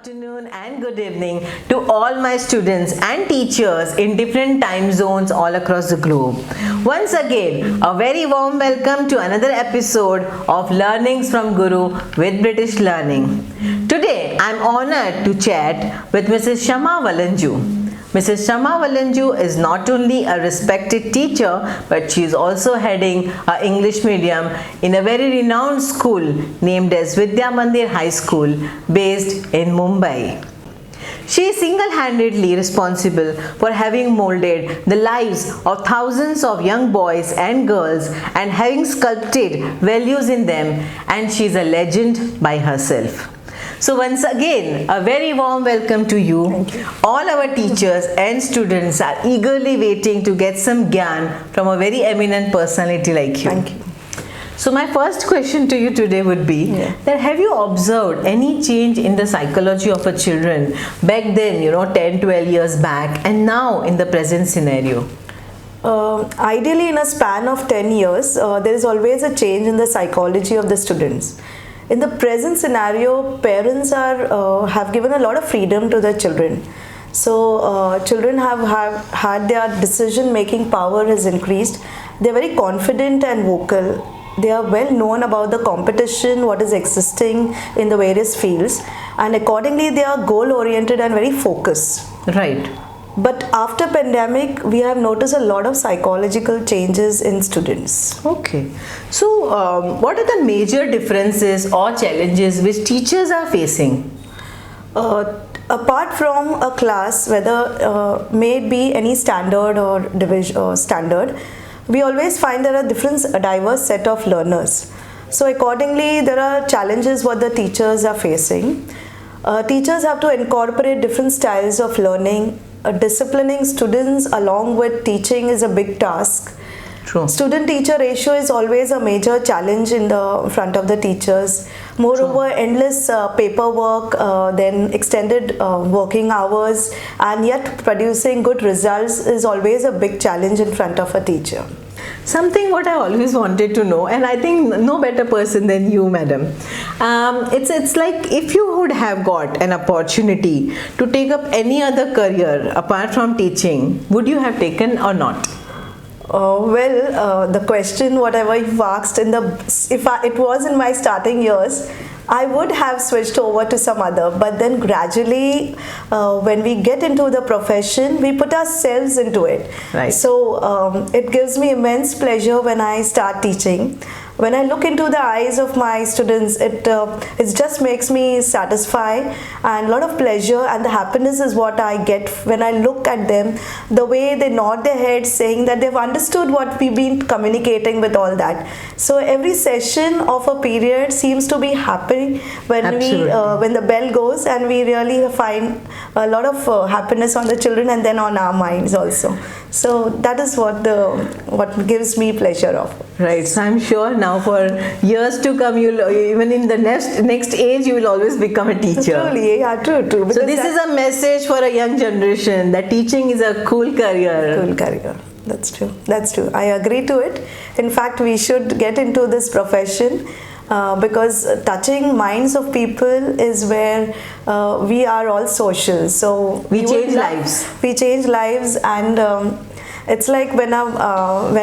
afternoon and good evening to all my students and teachers in different time zones all across the globe. Once again, a very warm welcome to another episode of Learnings from Guru with British Learning. Today, I am honored to chat with Mrs. Shama Valanjoo. Mrs. Shama Valanjoo is not only a respected teacher, but she is also heading an English medium in a very renowned school named as Vidya Mandir High School based in Mumbai. She is single-handedly responsible for having molded the lives of thousands of young boys and girls and having sculpted values in them, and she is a legend by herself. So once again, a very warm welcome to you. Thank you. All our teachers and students are eagerly waiting to get some gyan from a very eminent personality like you. Thank you. So my first question to you today would be that have you observed any change in the psychology of a children back then, 10, 12 years back, and now in the present scenario? Ideally, in a span of 10 years, there is always a change in the psychology of the students. In the present scenario, parents have given a lot of freedom to their children. So children have had their decision-making power has increased. They are very confident and vocal. They are well known about the competition, what is existing in the various fields, and accordingly they are goal-oriented and very focused. Right. But after pandemic, we have noticed a lot of psychological changes in students. Okay. So, what are the major differences or challenges which teachers are facing? Apart from a class, whether may be any standard or division or standard, we always find there are a diverse set of learners. So accordingly, there are challenges what the teachers are facing. Teachers have to incorporate different styles of learning. Disciplining students along with teaching is a big task. True. Student-teacher ratio is always a major challenge in the front of the teachers. Moreover, endless paperwork, then extended working hours, and yet producing good results is always a big challenge in front of a teacher. Something what I always wanted to know, and I think no better person than you, madam. It's like if you would have got an opportunity to take up any other career apart from teaching, would you have taken or not? The question, whatever you've asked, it was in my starting years, I would have switched over to some other, but then gradually when we get into the profession, we put ourselves into it. Right. So it gives me immense pleasure when I start teaching. When I look into the eyes of my students, it just makes me satisfied and a lot of pleasure, and the happiness is what I get when I look at them, the way they nod their heads saying that they've understood what we've been communicating with all that. So every session of a period seems to be happy when when the bell goes, and we really find a lot of happiness on the children and then on our minds also. So that is what gives me pleasure of. Right. So I'm sure now for years to come, you'll even in the next age, you will always become a teacher. Truly, yeah, true. So this is a message for a young generation that teaching is a cool career. Cool career. That's true. That's true. I agree to it. In fact, we should get into this profession. Because touching minds of people is where we are all social. So we change lives. We change lives, and it's like when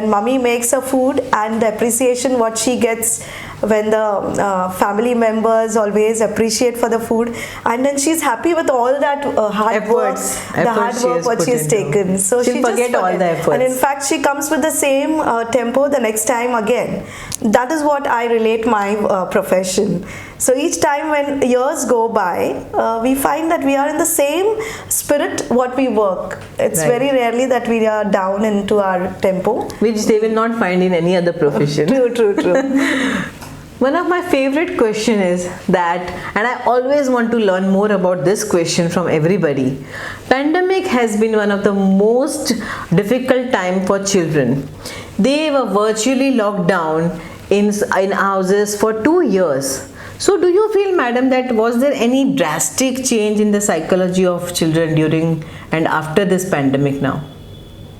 mummy makes a food, and the appreciation what she gets when the family members always appreciate for the food, and then she's happy with all that hard work what she has taken. So she'll forget all the efforts. And in fact, she comes with the same tempo the next time again. That is what I relate my profession. So each time when years go by, we find that we are in the same spirit what we work. It's very rarely that we are down into our tempo. Which they will not find in any other profession. True. One of my favorite question is that, and I always want to learn more about this question from everybody. Pandemic has been one of the most difficult time for children. They were virtually locked down in houses for 2 years. So do you feel, madam, that was there any drastic change in the psychology of children during and after this pandemic now?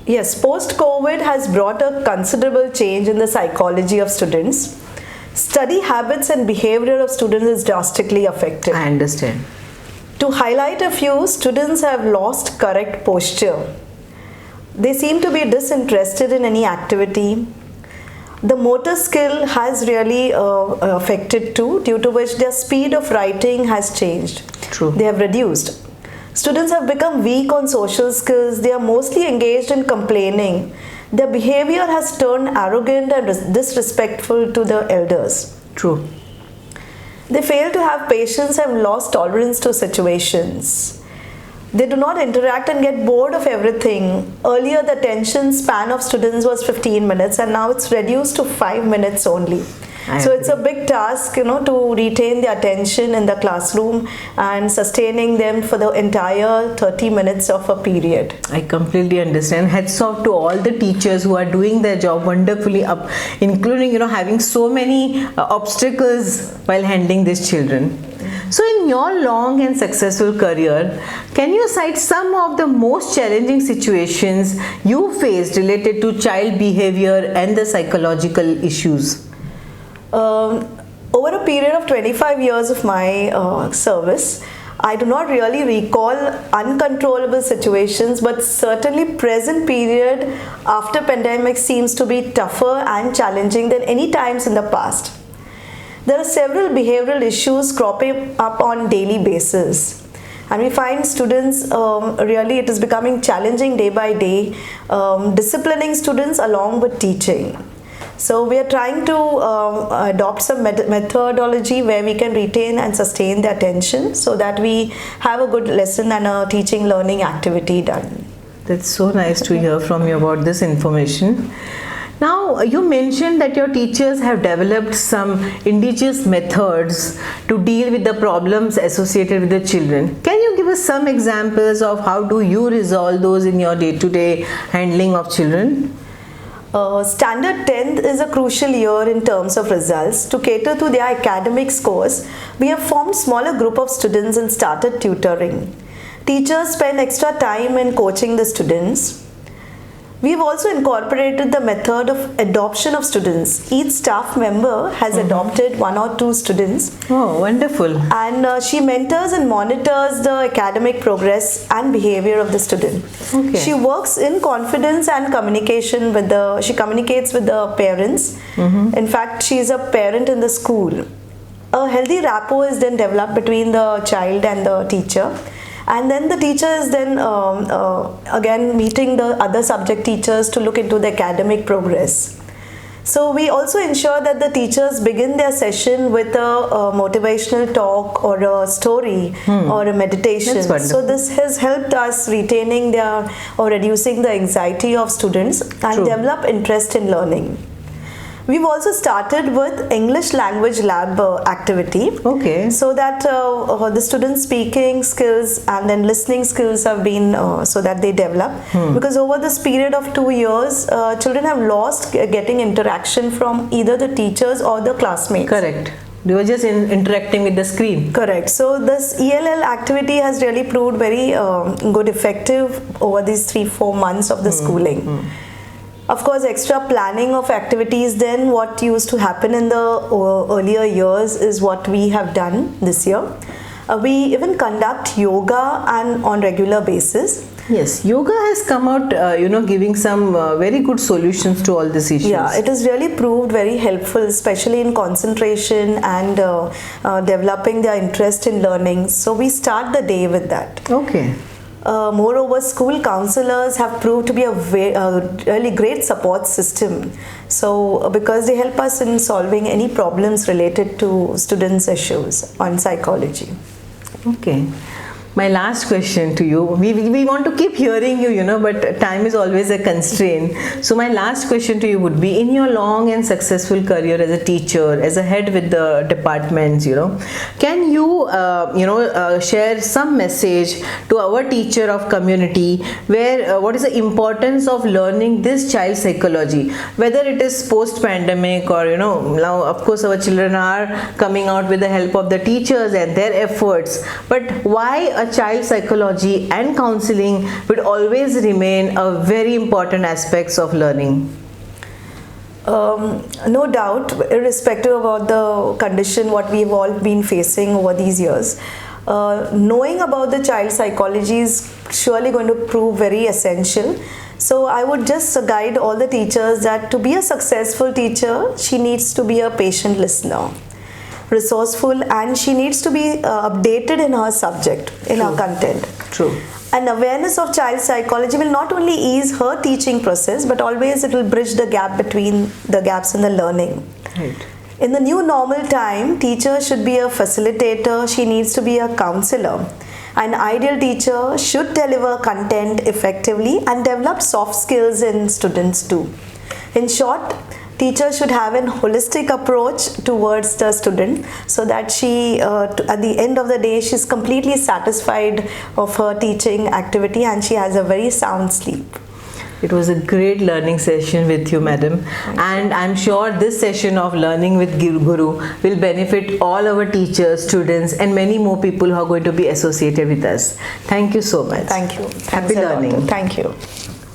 Yes, post-COVID has brought a considerable change in the psychology of students. Study habits and behavior of students is drastically affected. I understand. To highlight a few, students have lost correct posture. They seem to be disinterested in any activity. The motor skill has really affected too, due to which their speed of writing has changed. True. They have reduced. Students have become weak on social skills. They are mostly engaged in complaining. Their behavior has turned arrogant and disrespectful to the elders. True. They fail to have patience and lost tolerance to situations. They do not interact and get bored of everything. Earlier, the attention span of students was 15 minutes and now it's reduced to 5 minutes only. So it's a big task, to retain the attention in the classroom and sustaining them for the entire 30 minutes of a period. I completely understand. Hats off to all the teachers who are doing their job wonderfully, including, having so many obstacles while handling these children. So in your long and successful career, can you cite some of the most challenging situations you faced related to child behavior and the psychological issues? Over a period of 25 years of my service, I do not really recall uncontrollable situations, but certainly present period after pandemic seems to be tougher and challenging than any times in the past. There are several behavioral issues cropping up on daily basis. And we find students, really it is becoming challenging day by day, disciplining students along with teaching. So we are trying to adopt some methodology where we can retain and sustain the attention so that we have a good lesson and a teaching learning activity done. That's so nice to hear from you about this information. Now, you mentioned that your teachers have developed some indigenous methods to deal with the problems associated with the children. Can you give us some examples of how do you resolve those in your day-to-day handling of children? Standard 10th is a crucial year in terms of results. To cater to their academic scores, we have formed smaller group of students and started tutoring. Teachers spend extra time in coaching the students. We have also incorporated the method of adoption of students. Each staff member has adopted 1 or 2 students. Oh, wonderful. And she mentors and monitors the academic progress and behavior of the student. Okay. She works in confidence and communication she communicates with the parents. In fact, she is a parent in the school. A healthy rapport is then developed between the child and the teacher. And then the teacher is then again meeting the other subject teachers to look into the academic progress. So we also ensure that the teachers begin their session with a motivational talk or a story or a meditation. So this has helped us retaining or reducing the anxiety of students and develop interest in learning. We've also started with English language lab activity. Okay. So that the students' speaking skills and then listening skills have been so that they develop. Because over this period of 2 years, children have lost getting interaction from either the teachers or the classmates. Correct. They were just interacting with the screen. Correct. So this ELL activity has really proved very good, effective over these 3-4 months of the schooling. Of course, extra planning of activities then what used to happen in the earlier years is what we have done this year. We even conduct yoga and on regular basis. Yes, yoga has come out, giving some very good solutions to all these issues. Yeah, it has really proved very helpful, especially in concentration and developing their interest in learning. So we start the day with that. Okay. Moreover, school counselors have proved to be a really great support system. So, because they help us in solving any problems related to students' issues on psychology. Okay. My last question to you, we want to keep hearing you, but time is always a constraint. So my last question to you would be, in your long and successful career as a teacher, as a head with the departments, can you, share some message to our teacher of community where what is the importance of learning this child psychology, whether it is post-pandemic or, now of course our children are coming out with the help of the teachers and their efforts, but why a child psychology and counseling would always remain a very important aspects of learning? No doubt, irrespective of the condition what we've all been facing over these years, knowing about the child psychology is surely going to prove very essential. So I would just guide all the teachers that to be a successful teacher, she needs to be a patient listener, resourceful, and she needs to be updated in her subject, in her content. True. And awareness of child psychology will not only ease her teaching process, but always it will bridge the gap between the gaps in the learning. Right. In the new normal time, teacher should be a facilitator, she needs to be a counselor. An ideal teacher should deliver content effectively and develop soft skills in students too. In short, teacher should have a holistic approach towards the student so that she, at the end of the day, she's completely satisfied of her teaching activity and she has a very sound sleep. It was a great learning session with you, madam. And I'm sure this session of Learning with Guru will benefit all our teachers, students, and many more people who are going to be associated with us. Thank you so much. Thank you. Happy Thanks a lot. learning. Thank you.